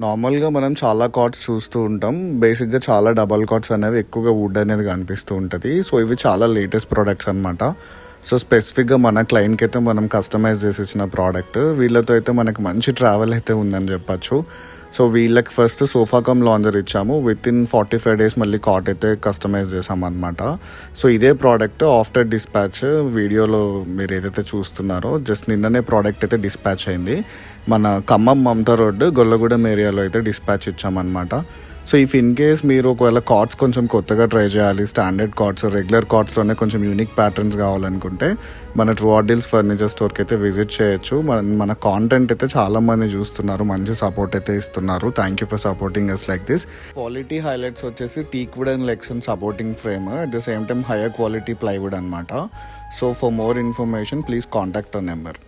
నార్మల్గా మనం చాలా కార్డ్స్ చూస్తూ ఉంటాం. బేసిక్గా చాలా డబల్ కార్డ్స్ అనేవి ఎక్కువగా వుడ్ అనేది కనిపిస్తూ ఉంటుంది. సో ఇవి చాలా లేటెస్ట్ ప్రోడక్ట్స్ అనమాట. సో స్పెసిఫిక్గా మన క్లయింట్కి అయితే మనం కస్టమైజ్ చేసి ఇచ్చిన ప్రోడక్ట్. వీళ్ళతో అయితే మనకు మంచి ట్రావెల్ అయితే ఉందని చెప్పచ్చు. సో వీళ్ళకి ఫస్ట్ సోఫా కమ్ లాంజర్ ఇచ్చాము. విత్ ఇన్ 45 days మళ్ళీ కాట్ అయితే కస్టమైజ్ చేసామన్నమాట. సో ఇదే ప్రోడక్ట్ ఆఫ్టర్ డిస్పాచ్ వీడియోలో మీరు ఏదైతే చూస్తున్నారో జస్ట్ నిన్ననే ప్రోడక్ట్ అయితే డిస్పాచ్ అయింది. మన ఖమ్మం మమతా రోడ్ గొల్లగూడెం ఏరియాలో అయితే డిస్పాచ్ ఇచ్చామన్నమాట. సో ఇఫ్ ఇన్ కేస్ మీరు ఒకవేళ కార్డ్స్ కొంచెం కొత్తగా ట్రై చేయాలి, స్టాండర్డ్ కార్డ్స్ రెగ్యులర్ కార్డ్స్లోనే కొంచెం యూనిక్ ప్యాటర్న్స్ కావాలనుకుంటే మన ట్రూ ఆర్డిల్స్ ఫర్నిచర్ స్టోర్కి అయితే విజిట్ చేయొచ్చు. మన కాంటెంట్ అయితే చాలా మంది చూస్తున్నారు, మంచి సపోర్ట్ అయితే ఇస్తున్నారు. Thank you for supporting us like this. Quality highlights వచ్చేసి teak wood and Lexan supporting frame, at the same time higher quality plywood అనమాట. So for more information please contact a number.